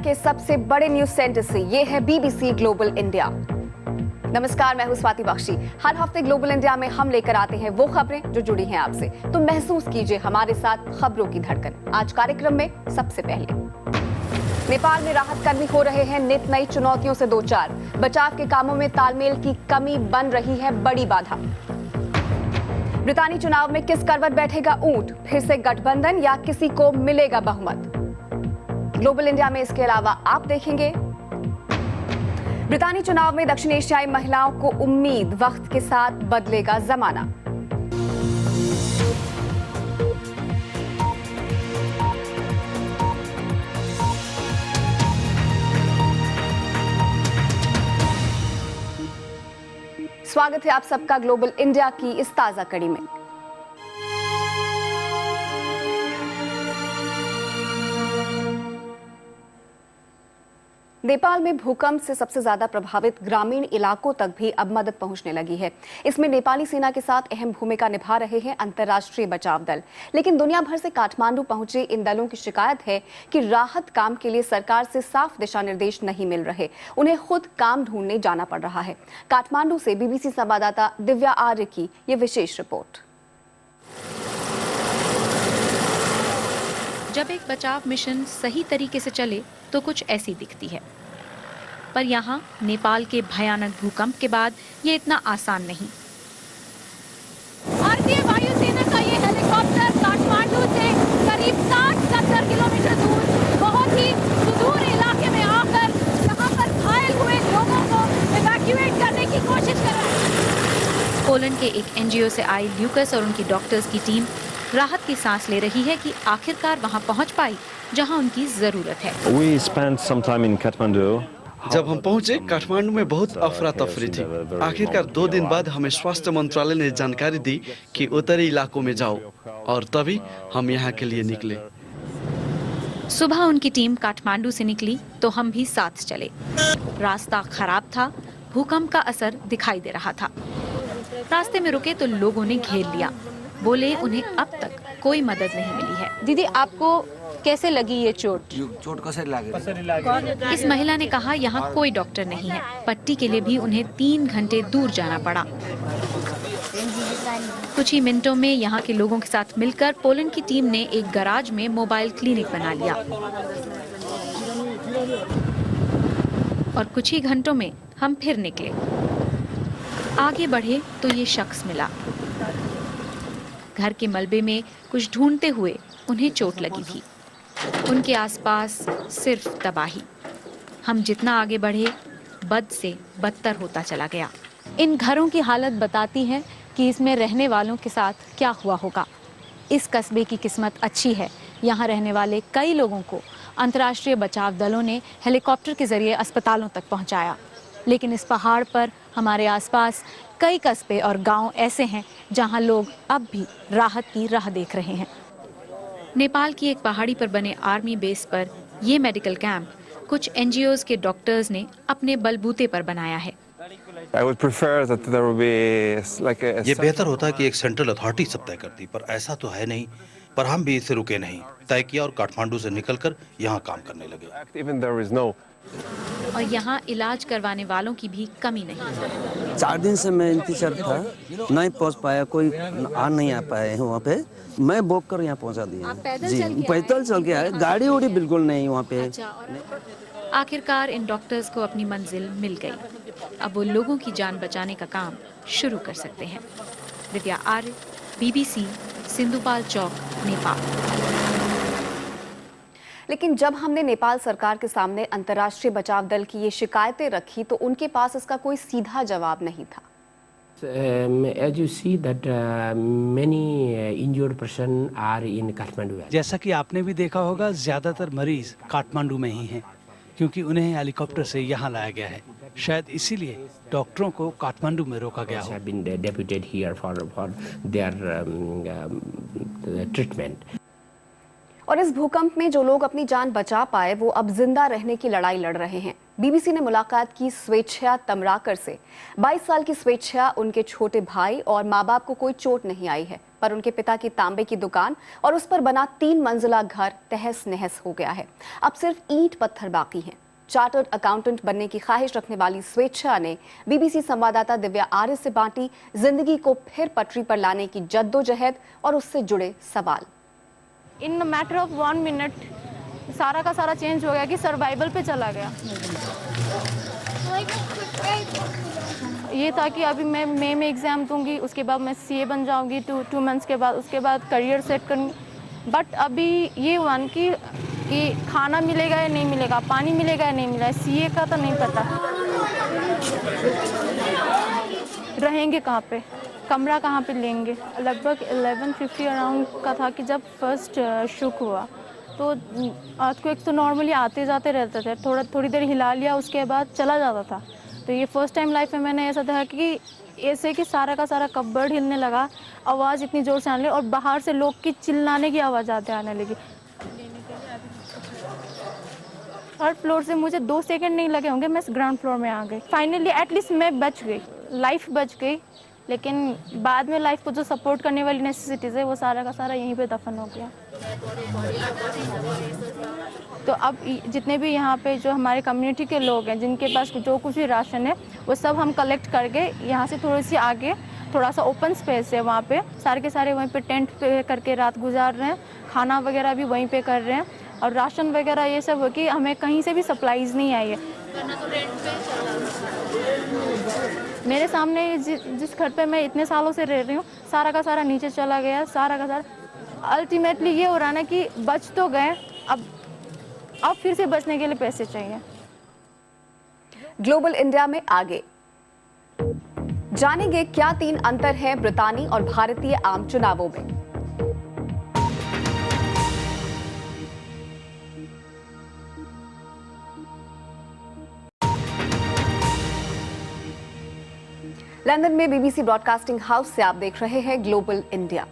के सबसे बड़े न्यूज सेंटर से ये है बीबीसी ग्लोबल इंडिया। नमस्कार, मैं हूं स्वाति बख्शी। हर हफ्ते ग्लोबल इंडिया में हम लेकर आते हैं वो खबरें जो जुड़ी हैं आपसे, तो महसूस कीजिए हमारे साथ खबरों की धड़कन। आज कार्यक्रम में सबसे पहले नेपाल में राहत कर्मी हो रहे हैं नित नई चुनौतियों से दो चार। बचाव के कामों में तालमेल की कमी बन रही है बड़ी बाधा। ब्रितानी चुनाव में किस करवट बैठेगा ऊंट, फिर से गठबंधन या किसी को मिलेगा बहुमत। ग्लोबल इंडिया में इसके अलावा आप देखेंगे ब्रितानी चुनाव में दक्षिण एशियाई महिलाओं को उम्मीद, वक्त के साथ बदलेगा जमाना। स्वागत है आप सबका ग्लोबल इंडिया की इस ताजा कड़ी में। नेपाल में भूकंप से सबसे ज्यादा प्रभावित ग्रामीण इलाकों तक भी अब मदद पहुंचने लगी है। इसमें नेपाली सेना के साथ अहम भूमिका निभा रहे हैं अंतर्राष्ट्रीय बचाव दल। लेकिन दुनिया भर से काठमांडू पहुंचे इन दलों की शिकायत है कि राहत काम के लिए सरकार से साफ दिशा निर्देश नहीं मिल रहे। उन्हें खुद काम ढूंढने जाना पड़ रहा है। काठमांडू से बीबीसी संवाददाता दिव्या आर्य की ये विशेष रिपोर्ट। जब एक बचाव मिशन सही तरीके से चले तो कुछ ऐसी दिखती है, पर यहाँ नेपाल के भयानक भूकंप के बाद ये इतना आसान नहीं। भारतीय वायुसेना का ये हेलीकॉप्टर काठमांडू से करीब 60-70 किलोमीटर दूर बहुत ही सुदूर इलाके में आकर यहाँ पर घायल हुए लोगों को इवैक्यूएट करने की कोशिश कर रहा है। पोलैंड के एक एनजीओ से आई ल्यूकस और उनकी डॉक्टर्स की टीम राहत की सांस ले रही है कि आखिरकार वहां पहुंच पाई जहां उनकी जरूरत है। जब हम पहुंचे, काठमांडू में बहुत अफरा तफरी थी। आखिरकार 2 दिन बाद हमें स्वास्थ्य मंत्रालय ने जानकारी दी कि उत्तरी इलाकों में जाओ, और तभी हम यहाँ के लिए निकले। सुबह उनकी टीम काठमांडू से निकली तो हम भी साथ चले। रास्ता खराब था, भूकंप का असर दिखाई दे रहा था। रास्ते में रुके तो लोगों ने घेर लिया। बोले उन्हें अब तक कोई मदद नहीं मिली है। दीदी, आपको कैसे लगी ये चोट? कैसे लगी? इस महिला ने कहा यहाँ कोई डॉक्टर नहीं है। पट्टी के लिए भी उन्हें 3 घंटे दूर जाना पड़ा। कुछ ही मिनटों में यहाँ के लोगों के साथ मिलकर पोलैंड की टीम ने एक गराज में मोबाइल क्लिनिक बना लिया और कुछ ही घंटों में हम फिर निकले। आगे बढ़े तो ये शख्स मिला। घर के मलबे में कुछ ढूंढते हुए उन्हें चोट लगी थी। उनके आसपास सिर्फ तबाही। हम जितना आगे बढ़े बद से बदतर होता चला गया। इन घरों की हालत बताती है कि इसमें रहने वालों के साथ क्या हुआ होगा। इस कस्बे की किस्मत अच्छी है। यहाँ रहने वाले कई लोगों को अंतर्राष्ट्रीय बचाव दलों ने हेलीकॉप्टर के जरिए अस्पतालों तक पहुँचाया। लेकिन इस पहाड़ पर हमारे आसपास कई कस्बे और गांव ऐसे हैं जहां लोग अब भी राहत की राह देख रहे हैं। नेपाल की एक पहाड़ी पर बने आर्मी बेस पर ये मेडिकल कैंप कुछ एनजीओज के डॉक्टर्स ने अपने बलबूते पर बनाया है। ये बेहतर होता कि एक सेंट्रल अथॉरिटी सब तय करती, पर ऐसा तो है नहीं। पर हम भी इसे रुके नहीं, तय किया और काठमांडू से निकलकर यहाँ काम करने लगे। और यहाँ इलाज करवाने वालों की भी कमी नहीं। 4 दिन से मैं इंतजार था, नहीं पहुँच पाया, कोई आ नहीं आ पाए हैं वहाँ पे। मैं बोक कर यहाँ पहुँचा दिया। पैदल चल के आए, गाड़ी उड़ी बिल्कुल नहीं वहाँ पे। आखिरकार इन डॉक्टर्स को अपनी मंजिल मिल गई। अब वो लोगों की जान बचाने का काम शुरू कर सकते हैं। दिव्या आर्य, बीबीसी, सिंधुपाल चौक, नेपाल। लेकिन जब हमने नेपाल सरकार के सामने अंतर्राष्ट्रीय बचाव दल की ये शिकायतें रखी तो उनके पास इसका कोई सीधा जवाब नहीं था। As you see that many injured person are in Kathmandu. जैसा कि आपने भी देखा होगा, ज्यादातर मरीज काठमांडू में ही हैं, क्योंकि उन्हें हेलीकॉप्टर से यहाँ लाया गया है। शायद इसीलिए डॉक्टरों को काठमांडू में रोका गया हो। Been deputed here for their treatment. और इस भूकंप में जो लोग अपनी जान बचा पाए वो अब जिंदा रहने की लड़ाई लड़ रहे हैं। बीबीसी ने मुलाकात की स्वेच्छा तमराकर से। 22 साल की स्वेच्छा, उनके छोटे भाई और माँ बाप को कोई चोट नहीं आई है। पर उनके पिता की तांबे की दुकान और उस पर बना 3 मंजिला घर तहस नहस हो गया है। अब सिर्फ ईंट पत्थर बाकी हैं। चार्टर्ड अकाउंटेंट बनने की ख्वाहिश रखने वाली स्वेच्छा ने बीबीसी संवाददाता दिव्या आर्य से बांटी जिंदगी को फिर पटरी पर लाने की जद्दोजहद और उससे जुड़े सवाल। इन मैटर ऑफ 1 मिनट सारा का सारा चेंज हो गया कि सर्वाइवल पे चला गया। ये था कि अभी मैं मई में एग्ज़ाम दूंगी, उसके बाद मैं सीए बन जाऊंगी 2 मंथ्स के बाद, उसके बाद करियर सेट करूंगी। बट अभी ये हुआ कि खाना मिलेगा या नहीं मिलेगा, पानी मिलेगा या नहीं मिलेगा, सीए का तो नहीं पता। रहेंगे कहाँ पे, कमरा कहाँ पे लेंगे। लगभग 11:50 अराउंड का था कि जब फर्स्ट शुक हुआ। तो अर्थक्वेक तो नॉर्मली आते जाते रहते थे, थोड़ी देर हिला लिया उसके बाद चला जाता था। तो ये फर्स्ट टाइम लाइफ में मैंने ऐसा देखा कि ऐसे कि सारा का सारा कपबोर्ड हिलने लगा, आवाज़ इतनी ज़ोर से आने लगी और बाहर से लोग की चिल्लाने की आवाज़ आने लगी। थर्ड फ्लोर से मुझे 2 सेकंड नहीं लगे होंगे, मैं ग्राउंड फ्लोर में आ गई। फाइनली एटलीस्ट मैं बच गई, लाइफ बच गई। लेकिन बाद में लाइफ को जो सपोर्ट करने वाली नेसेसिटीज़ है वो सारा का सारा यहीं पे दफन हो गया। तो अब जितने भी यहाँ पे जो हमारे कम्युनिटी के लोग हैं जिनके पास जो कुछ भी राशन है वो सब हम कलेक्ट करके यहाँ से थोड़ी सी आगे थोड़ा सा ओपन स्पेस है, वहाँ पे सारे के सारे वहीं पे टेंट पे करके रात गुजार रहे हैं। खाना वगैरह भी वहीं पे कर रहे हैं और राशन वगैरह ये सब हो कि हमें कहीं से भी सप्लाईज नहीं आई है। मेरे सामने जिस घर पे मैं इतने सालों से रह रही हूँ सारा का सारा नीचे चला गया, सारा का सारा। अल्टीमेटली ये हो रहा है ना कि बच तो गए, अब फिर से बचने के लिए पैसे चाहिए। ग्लोबल इंडिया में आगे जानेंगे क्या 3 अंतर हैं ब्रितानी और भारतीय आम चुनावों में। लंदन में बीबीसी ब्रॉडकास्टिंग हाउस से आप देख रहे हैं ग्लोबल इंडिया।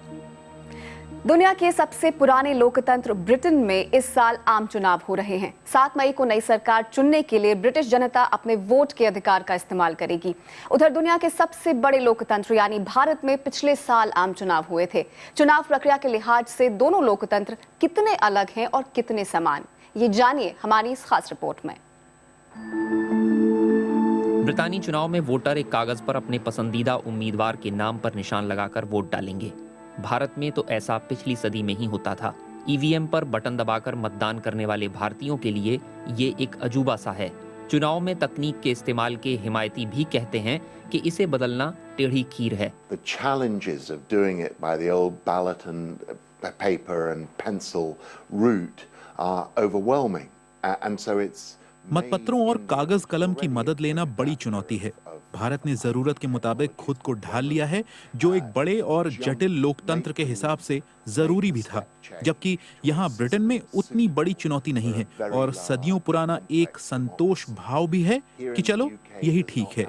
दुनिया के सबसे पुराने लोकतंत्र ब्रिटेन में इस साल आम चुनाव हो रहे हैं। 7 मई को नई सरकार चुनने के लिए ब्रिटिश जनता अपने वोट के अधिकार का इस्तेमाल करेगी। उधर दुनिया के सबसे बड़े लोकतंत्र यानी भारत में पिछले साल आम चुनाव हुए थे। चुनाव प्रक्रिया के लिहाज से दोनों लोकतंत्र कितने अलग हैं और कितने समान, ये जानिए हमारी इस खास रिपोर्ट में। ब्रितानी चुनाव में वोटर एक कागज पर अपने पसंदीदा उम्मीदवार के नाम पर निशान लगाकर वोट डालेंगे। भारत में तो ऐसा पिछली सदी में ही होता था। ईवीएम पर बटन दबाकर मतदान करने वाले भारतीयों के लिए ये एक अजूबा सा है। चुनाव में तकनीक के इस्तेमाल के हिमायती भी कहते हैं कि इसे बदलना टेढ़ी खीर है। The challenges of doing it by the old ballot and paper and pencil route are overwhelming, and so it's मतपत्रों और कागज कलम की मदद लेना बड़ी चुनौती है। भारत ने जरूरत के मुताबिक खुद को ढाल लिया है, जो एक बड़े और जटिल लोकतंत्र के हिसाब से जरूरी भी था, जबकि यहाँ ब्रिटेन में उतनी बड़ी चुनौती नहीं है और सदियों पुराना एक संतोष भाव भी है कि चलो यही ठीक है।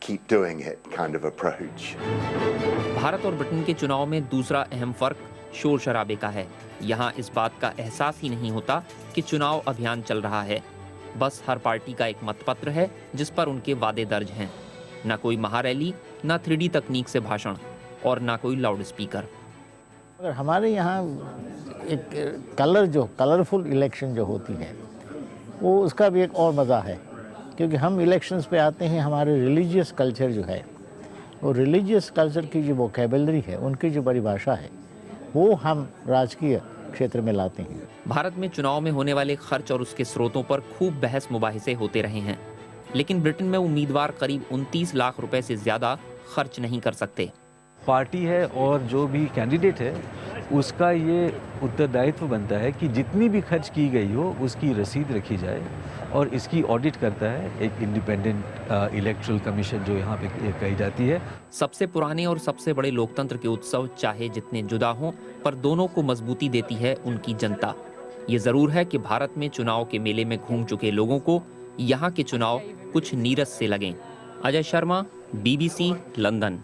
Keep doing it kind of approach. Bharat और ब्रिटेन के चुनाव में दूसरा अहम फर्क शोर शराबे का है। यहाँ इस बात का एहसास ही नहीं होता कि चुनाव अभियान चल रहा है। बस हर पार्टी का एक मतपत्र है जिस पर उनके वादे दर्ज हैं। न कोई महारैली, न 3D तकनीक से भाषण और न कोई लाउड स्पीकर। अगर हमारे यहाँ एक कलरफुल इलेक्शन जो होती है वो उसका भी एक और मज़ा है, क्योंकि हम इलेक्शंस पे आते हैं, हमारे रिलीजियस कल्चर जो है वो रिलीजियस कल्चर की जो वोकैबुलरी है, उनकी जो परिभाषा है, वो हम राजकीय क्षेत्र में लाते हैं। भारत में चुनाव में होने वाले खर्च और उसके स्रोतों पर खूब बहस मुबाहिसे होते रहे हैं, लेकिन ब्रिटेन में उम्मीदवार करीब 29 लाख रुपए से ज़्यादा खर्च नहीं कर सकते। पार्टी है और जो भी कैंडिडेट है उसका ये उत्तरदायित्व बनता है कि जितनी भी खर्च की गई हो उसकी रसीद रखी जाए, और इसकी ऑडिट करता है एक इंडिपेंडेंट इलेक्टोरल कमीशन जो यहाँ पे कही जाती है। सबसे पुराने और सबसे बड़े लोकतंत्र के उत्सव चाहे जितने जुदा हों, पर दोनों को मजबूती देती है उनकी जनता। ये जरूर है कि भारत में चुनाव के मेले में घूम चुके लोगों को यहाँ के चुनाव कुछ नीरस से लगें। Ajay Sharma, BBC, London.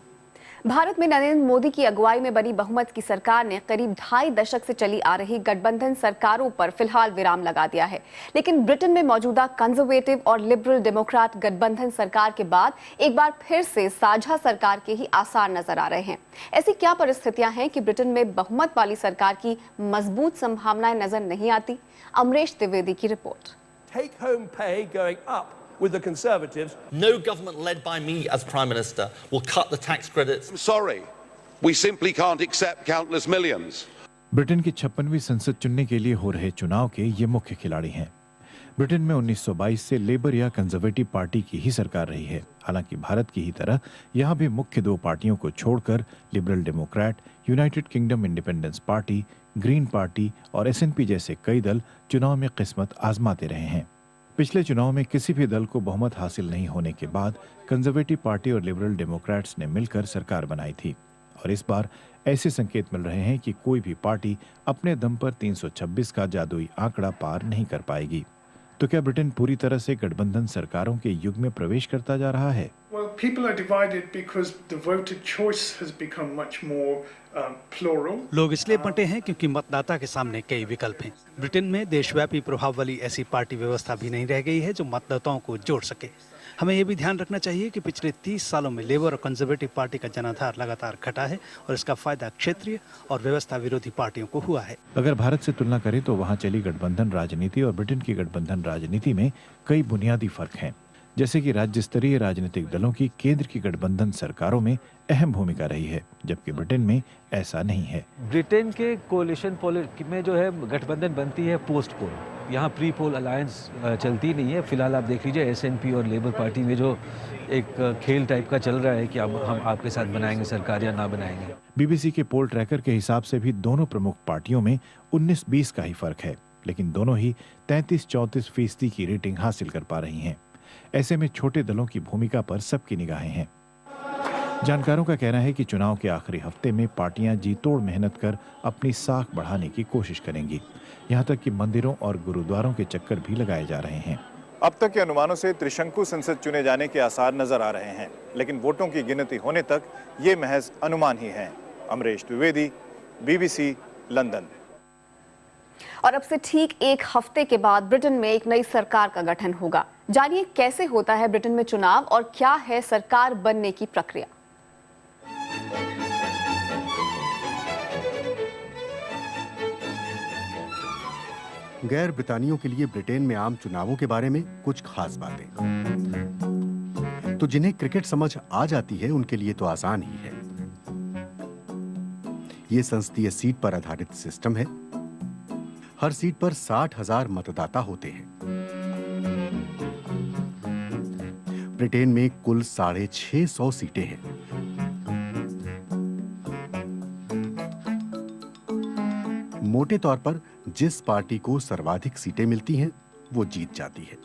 भारत में नरेंद्र मोदी की अगुवाई में बनी बहुमत की सरकार ने करीब 2.5 दशक से चली आ रही गठबंधन सरकारों पर फिलहाल विराम लगा दिया है। लेकिन ब्रिटेन में मौजूदा कंजर्वेटिव और लिबरल डेमोक्रेट गठबंधन सरकार के बाद एक बार फिर से साझा सरकार के ही आसार नजर आ रहे हैं। ऐसी क्या परिस्थितियां हैं कि ब्रिटेन में बहुमत वाली सरकार की मजबूत संभावनाएं नजर नहीं आती? अमरीश द्विवेदी की report. Take home pay going up with the Conservatives. No government led by me as Prime Minister will cut the tax credits. I'm sorry, we simply can't accept countless millions. Britain की 56वीं संसद चुनने के लिए हो रहे चुनाव के ये मुख्य खिलाड़ी हैं। ब्रिटेन में 1922 से लेबर या कंजर्वेटिव पार्टी की ही सरकार रही है। हालांकि भारत की ही तरह यहाँ भी मुख्य दो पार्टियों को छोड़कर liberal Democrat, United kingdom independence party, green party और एसएनपी जैसे कई दल चुनाव में किस्मत आजमाते रहे हैं। पिछले चुनाव में किसी भी दल को बहुमत हासिल नहीं होने के बाद कंजर्वेटिव पार्टी और लिबरल डेमोक्रेट्स ने मिलकर सरकार बनाई थी और इस बार ऐसे संकेत मिल रहे हैं कि कोई भी पार्टी अपने दम पर 326 का जादुई आंकड़ा पार नहीं कर पाएगी। तो क्या ब्रिटेन पूरी तरह से गठबंधन सरकारों के युग में प्रवेश करता जा रहा है? Well, people are divided because the voter choice has become much more plural. लोग इसलिए बंटे हैं क्योंकि मतदाता के सामने कई विकल्प हैं। ब्रिटेन में देशव्यापी प्रभाव वाली ऐसी पार्टी व्यवस्था भी नहीं रह गई है जो मतदाताओं को जोड़ सके। हमें यह भी ध्यान रखना चाहिए कि पिछले 30 सालों में लेबर और कंजर्वेटिव पार्टी का जनाधार लगातार घटा है और इसका फायदा क्षेत्रीय और व्यवस्था विरोधी पार्टियों को हुआ है। अगर भारत से तुलना करें तो वहाँ चली गठबंधन राजनीति और ब्रिटेन की गठबंधन राजनीति में कई बुनियादी फर्क हैं, जैसे कि राज्य स्तरीय राजनीतिक दलों की केंद्र की गठबंधन सरकारों में अहम भूमिका रही है, जबकि ब्रिटेन में ऐसा नहीं है। ब्रिटेन के कोalition में जो है गठबंधन बनती है पोस्ट पोल, यहाँ प्री पोल अलायंस चलती नहीं है। फिलहाल आप देख लीजिए एसएनपी और लेबर पार्टी में जो एक खेल टाइप का चल रहा है कि अब हम आपके साथ बनाएंगे सरकार या ना बनाएंगे। बीबीसी के पोल ट्रैकर के हिसाब से भी दोनों प्रमुख पार्टियों में 19-20 का ही फर्क है, लेकिन दोनों ही 33-34% की रेटिंग हासिल कर पा रही हैं। ऐसे में छोटे दलों की भूमिका पर सबकी निगाहें हैं। जानकारों का कहना है कि चुनाव के आखिरी हफ्ते में पार्टियां जी तोड़ मेहनत कर अपनी साख बढ़ाने की कोशिश करेंगी। यहां तक कि मंदिरों और गुरुद्वारों के चक्कर भी लगाए जा रहे हैं। अब तक के अनुमानों से त्रिशंकु संसद चुने जाने के आसार नजर आ रहे हैं, लेकिन वोटों की गिनती होने तक ये महज अनुमान ही हैं। Amrish Dwivedi, BBC, London. और अब से ठीक एक हफ्ते के बाद ब्रिटेन में एक नई सरकार का गठन होगा। जानिए कैसे होता है ब्रिटेन में चुनाव और क्या है सरकार बनने की प्रक्रिया। गैर ब्रितानियों के लिए ब्रिटेन में आम चुनावों के बारे में कुछ खास बातें। तो जिन्हें क्रिकेट समझ आ जाती है उनके लिए तो आसान ही है। ये संसदीय सीट पर आधारित सिस्टम है। हर सीट पर 60,000 मतदाता होते हैं। ब्रिटेन में कुल 650 सीटें हैं। मोटे तौर पर जिस पार्टी को सर्वाधिक सीटें मिलती हैं, वो जीत जाती है।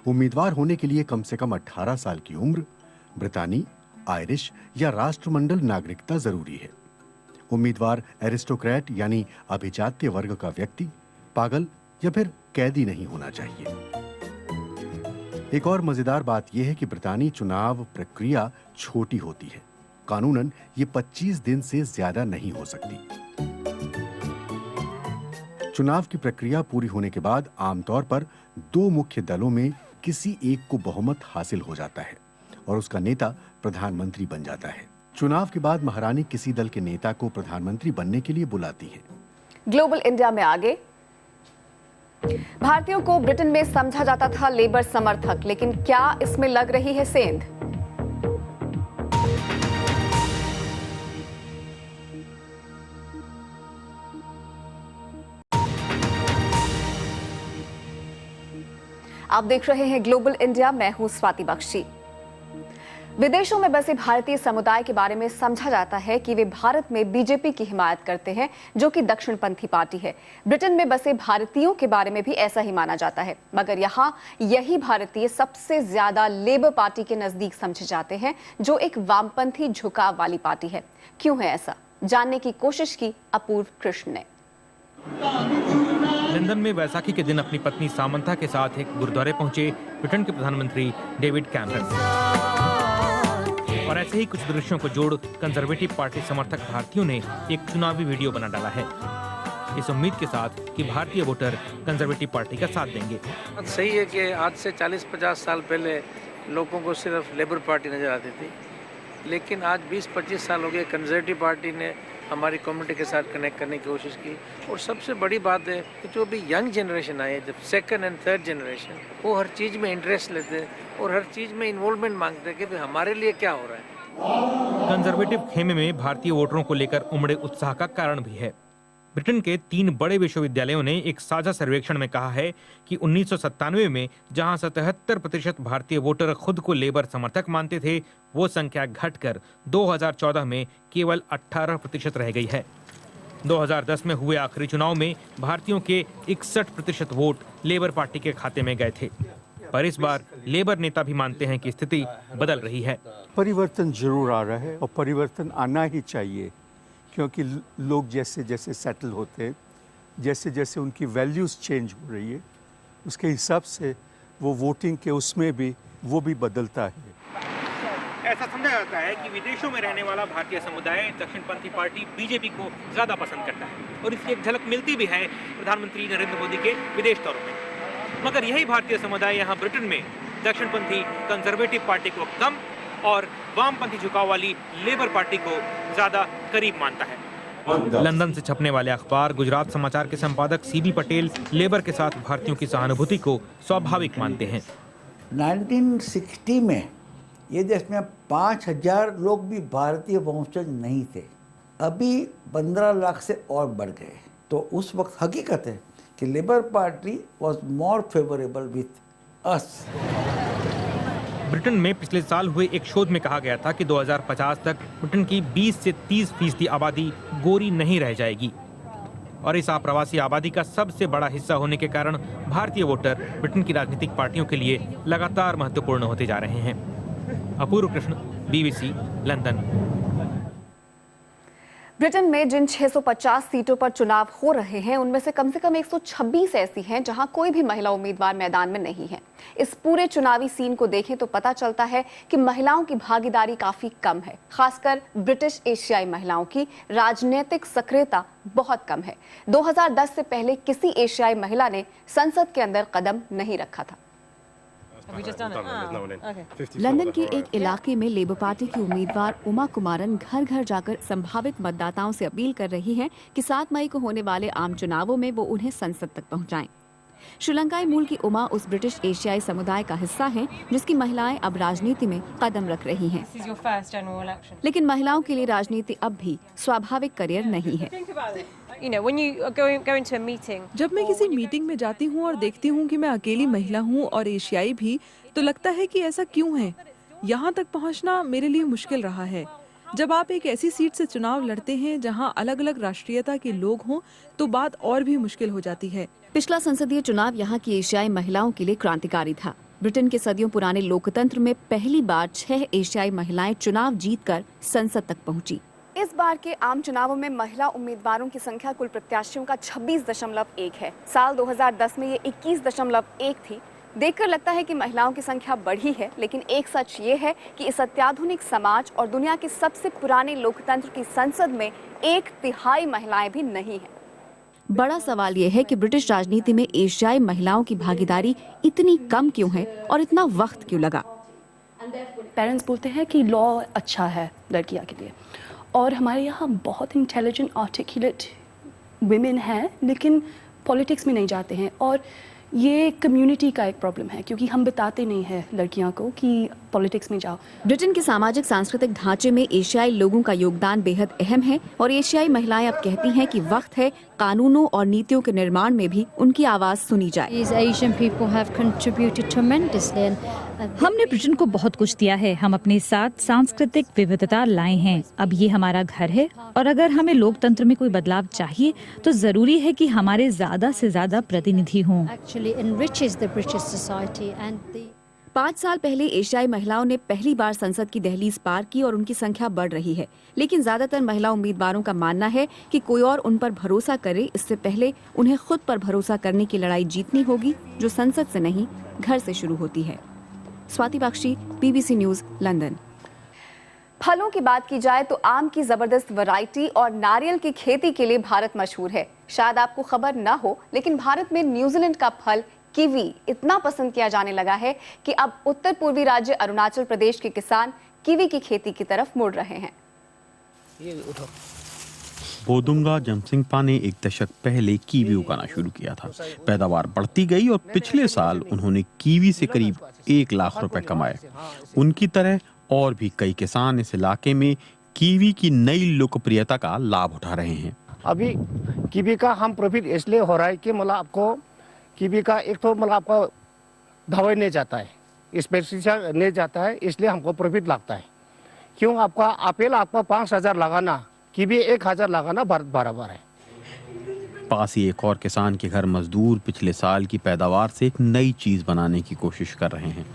उम्मीदवार होने के लिए कम से कम 18 साल की उम्र, ब्रितानी, आयरिश या राष्ट्रमंडल नागरिकता जरूरी है। उम्मीदवार एरिस्टोक्रेट यानी अभिजात्य वर्ग का व्यक्ति, पागल या फिर कैदी नहीं होना चाहिए। एक और मजेदार बात यह है कि ब्रितानी चुनाव प्रक्रिया छोटी होती है। कानूनन ये 25 दिन से ज्यादा नहीं हो सकती। चुनाव की प्रक्रिया पूरी होने के बाद आमतौर पर दो मुख्य दलों में किसी एक को बहुमत हासिल हो जाता है और उसका नेता प्रधानमंत्री बन जाता है। चुनाव के बाद महारानी किसी दल के नेता को प्रधानमंत्री बनने के लिए बुलाती है। ग्लोबल इंडिया में आगे, भारतीयों को ब्रिटेन में समझा जाता था लेबर समर्थक, लेकिन क्या इसमें लग रही है सेंध? आप देख रहे हैं ग्लोबल इंडिया, मैं हूं स्वाति बख्शी। विदेशों में बसे भारतीय समुदाय के बारे में समझा जाता है कि वे भारत में बीजेपी की हिमायत करते हैं, जो कि दक्षिणपंथी पार्टी है। ब्रिटेन में बसे भारतीयों के बारे में भी ऐसा ही माना जाता है, मगर यहाँ यही भारतीय सबसे ज्यादा लेबर पार्टी के नजदीक समझे जाते हैं, जो एक वामपंथी झुकाव वाली पार्टी है। क्यों है ऐसा, जानने की कोशिश की अपूर्व कृष्ण ने। लंदन में वैसाखी के दिन अपनी पत्नी सामंथा के साथ एक गुरुद्वारे पहुंचे ब्रिटेन के प्रधानमंत्री डेविड कैमरन। और ऐसे ही कुछ दृश्यों को जोड़ कंजर्वेटिव पार्टी समर्थक भारतीयों ने एक चुनावी वीडियो बना डाला है, इस उम्मीद के साथ कि भारतीय वोटर कंजर्वेटिव पार्टी का साथ देंगे। सही है कि आज से 40-50 साल पहले लोगों को सिर्फ लेबर पार्टी नजर आती थी, लेकिन आज 20-25 साल हो गए कंजर्वेटिव पार्टी ने हमारी कम्युनिटी के साथ कनेक्ट करने की कोशिश की। और सबसे बड़ी बात है कि जो भी यंग जनरेशन आई है, जब सेकंड एंड थर्ड जनरेशन, वो हर चीज़ में इंटरेस्ट लेते हैं और हर चीज़ में इन्वॉल्वमेंट मांगते हैं कि भाई हमारे लिए क्या हो रहा है। कंजर्वेटिव खेमे में भारतीय वोटरों को लेकर उमड़े उत्साह का कारण भी है। ब्रिटेन के 3 बड़े विश्वविद्यालयों ने एक साझा सर्वेक्षण में कहा है कि 1997 में जहां 77% भारतीय वोटर खुद को लेबर समर्थक मानते थे, वो संख्या घटकर 2014 में केवल 18% रह गई है। 2010 में हुए आखिरी चुनाव में भारतीयों के 61% वोट लेबर पार्टी के खाते में गए थे, पर इस बार लेबर नेता भी मानते हैं कि स्थिति बदल रही है। परिवर्तन जरूर आ रहा है और परिवर्तन आना ही चाहिए, क्योंकि लोग जैसे जैसे सेटल होते हैं, जैसे जैसे उनकी वैल्यूज़ चेंज हो रही है, उसके हिसाब से वो वोटिंग के उसमें भी वो भी बदलता है। ऐसा समझा जाता है कि विदेशों में रहने वाला भारतीय समुदाय दक्षिणपंथी पार्टी बीजेपी को ज्यादा पसंद करता है और इसकी एक झलक मिलती भी है प्रधानमंत्री नरेंद्र मोदी के विदेश दौरों में। मगर यही भारतीय समुदाय यहाँ ब्रिटेन में दक्षिणपंथी कंजर्वेटिव पार्टी को कम और वामपंथी झुकाव वाली लेबर पार्टी को ज्यादा करीब मानता है। लंदन से छपने वाले अखबार गुजरात समाचार के संपादक सीबी पटेल लेबर के साथ भारतीयों की सहानुभूति को स्वाभाविक मानते हैं। 1960 में ये देश में 5000 लोग भी भारतीय वंशज नहीं थे, अभी 15 लाख से और बढ़ गए। तो उस वक्त हकीकत है कि labour party was more favourable with us. Britain में पिछले साल हुए एक शोध में कहा गया था कि 2050 तक ब्रिटेन की 20 से 30% आबादी गोरी नहीं रह जाएगी और इस आप्रवासी आबादी का सबसे बड़ा हिस्सा होने के कारण भारतीय वोटर ब्रिटेन की राजनीतिक पार्टियों के लिए लगातार महत्वपूर्ण होते जा रहे हैं। अपूर्व कृष्ण, BBC, लंदन। ब्रिटेन में जिन 650 सीटों पर चुनाव हो रहे हैं, उनमें से कम 126 ऐसी हैं जहां कोई भी महिला उम्मीदवार मैदान में नहीं है। इस पूरे चुनावी सीन को देखें तो पता चलता है कि महिलाओं की भागीदारी काफी कम है। खासकर ब्रिटिश एशियाई महिलाओं की राजनीतिक सक्रियता बहुत कम है। 2010 से पहले किसी एशियाई महिला ने संसद के अंदर कदम नहीं रखा था। लंदन के एक इलाके में लेबर पार्टी की उम्मीदवार उमा कुमारन घर घर जाकर संभावित मतदाताओं से अपील कर रही हैं कि 7 मई को होने वाले आम चुनावों में वो उन्हें संसद तक पहुंचाएं। श्रीलंकाई मूल की उमा उस ब्रिटिश एशियाई समुदाय का हिस्सा हैं जिसकी महिलाएं अब राजनीति में कदम रख रही हैं। लेकिन महिलाओं के लिए राजनीति अब भी स्वाभाविक करियर नहीं है। जब मैं किसी मीटिंग में जाती हूँ और देखती हूँ कि मैं अकेली महिला हूँ और एशियाई भी, तो लगता है कि ऐसा क्यों है। यहाँ तक पहुँचना मेरे लिए मुश्किल रहा है। जब आप एक ऐसी सीट से चुनाव लड़ते हैं जहाँ अलग अलग राष्ट्रीयता के लोग हों, तो बात और भी मुश्किल हो जाती है। पिछला संसदीय चुनाव यहाँ की एशियाई महिलाओं के लिए क्रांतिकारी था। ब्रिटेन के सदियों पुराने लोकतंत्र में पहली बार 6 एशियाई महिलाएं चुनाव जीतकर संसद तक पहुंची। इस बार के आम चुनावों में महिला उम्मीदवारों की संख्या कुल प्रत्याशियों का 26.1 है। साल 2010 में ये 21.1 थी। देखकर लगता है कि महिलाओं की संख्या बढ़ी है, लेकिन एक सच ये है कि इस अत्याधुनिक समाज और दुनिया के सबसे पुराने लोकतंत्र की संसद में 1/3 महिलाएं भी नहीं हैं। बड़ा सवाल ये है कि ब्रिटिश राजनीति में एशियाई महिलाओं की भागीदारी इतनी कम क्यों है और इतना वक्त क्यों लगा। पेरेंट्स बोलते हैं कि लॉ अच्छा है लड़कियां के लिए, और हमारे यहाँ बहुत इंटेलिजेंट आर्टिकुलेट विमेन हैं, लेकिन पॉलिटिक्स में नहीं जाते हैं। और ये कम्युनिटी का एक प्रॉब्लम है, क्योंकि हम बताते नहीं हैं लड़कियों को कि पॉलिटिक्स में जाओ। ब्रिटेन के सामाजिक सांस्कृतिक ढांचे में एशियाई लोगों का योगदान बेहद अहम है और एशियाई महिलाएं अब कहती हैं कि वक्त है कानूनों और नीतियों के निर्माण में भी उनकी आवाज सुनी जाए। हमने ब्रिटेन को बहुत कुछ दिया है। हम अपने साथ सांस्कृतिक विविधता लाए हैं। अब ये हमारा घर है और अगर हमें लोकतंत्र में कोई बदलाव चाहिए तो जरूरी है कि हमारे ज्यादा से ज्यादा प्रतिनिधि हों। 5 साल पहले एशियाई महिलाओं ने पहली बार संसद की दहलीज पार की और उनकी संख्या बढ़ रही है, लेकिन ज्यादातर महिला उम्मीदवारों का मानना है कि कोई और उन पर भरोसा करे, इससे पहले उन्हें खुद पर भरोसा करने की लड़ाई जीतनी होगी, जो संसद से नहीं घर से शुरू होती है। Swati Bakhshi, BBC news, London. फलों की बात की जाए तो आम की जबरदस्त वैरायटी और नारियल की खेती के लिए भारत मशहूर है। शायद आपको खबर ना हो, लेकिन भारत में न्यूजीलैंड का फल कीवी इतना पसंद किया जाने लगा है कि अब उत्तर पूर्वी राज्य अरुणाचल प्रदेश के किसान कीवी की खेती की तरफ मुड़ रहे हैं। बोदुंगा जमसिंगपा ने एक दशक पहले कीवी उगाना शुरू किया था। पैदावार बढ़ती गई और पिछले साल उन्होंने कीवी से करीब 1 लाख रुपए कमाए। उनकी तरह और भी कई किसान इस इलाके में कीवी की नई लोकप्रियता का लाभ उठा रहे हैं। अभी कीवी का हम प्रॉफिट इसलिए हो रहा है कि मतलब आपको कीवी का एक तो मतलब आपका दवाई नहीं जाता है, स्पेसिफिक नहीं जाता है, इसलिए हमको प्रॉफिट लगता है। क्यों आपका आपेल आपका 5,000 लगाना, कीवी 1,000 लगाना बराबर है। पास ही एक और किसान के घर मजदूर पिछले साल की पैदावार से एक नई चीज बनाने की कोशिश कर रहे हैं।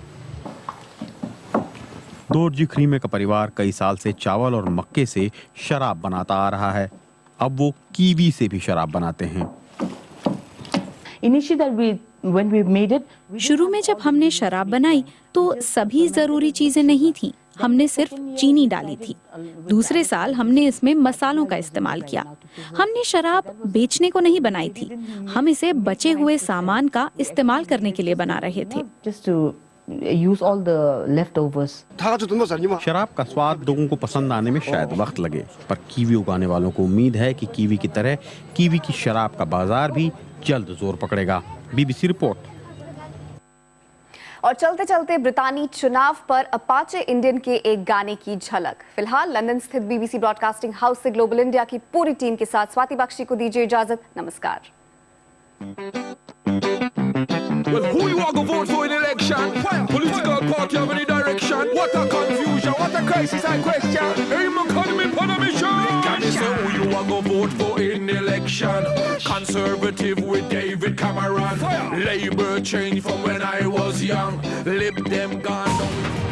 दोरजी खरीमे का परिवार कई साल से चावल और मक्के से शराब बनाता आ रहा है। अब वो कीवी से भी शराब बनाते हैं। शुरू में जब हमने शराब बनाई तो सभी जरूरी चीजें नहीं थी, हमने सिर्फ चीनी डाली थी। दूसरे साल हमने इसमें मसालों का इस्तेमाल किया। हमने शराब बेचने को नहीं बनाई थी, हम इसे बचे हुए सामान का इस्तेमाल करने के लिए बना रहे थे। use all the leftovers. शराब का स्वाद लोगों को पसंद आने में शायद वक्त लगे, पर कीवी उगाने वालों को उम्मीद है कि कीवी की तरह कीवी की शराब का बाजार भी जल्द जोर पकड़ेगा। BBC report. और चलते चलते ब्रितानी चुनाव पर अपाचे इंडियन के एक गाने की झलक। फिलहाल लंदन स्थित BBC ब्रॉडकास्टिंग हाउस से ग्लोबल इंडिया की पूरी टीम के साथ स्वाति बख्शी को दीजिए इजाजत। नमस्कार। Well, who you want to vote for in election? Political party of any direction? What a confusion, what a crisis and question. Hey, McConnell, put a mission. Can you say who you want to vote for in election? Conservative with David Cameron. Labour change from when I was young. Lib them gone down.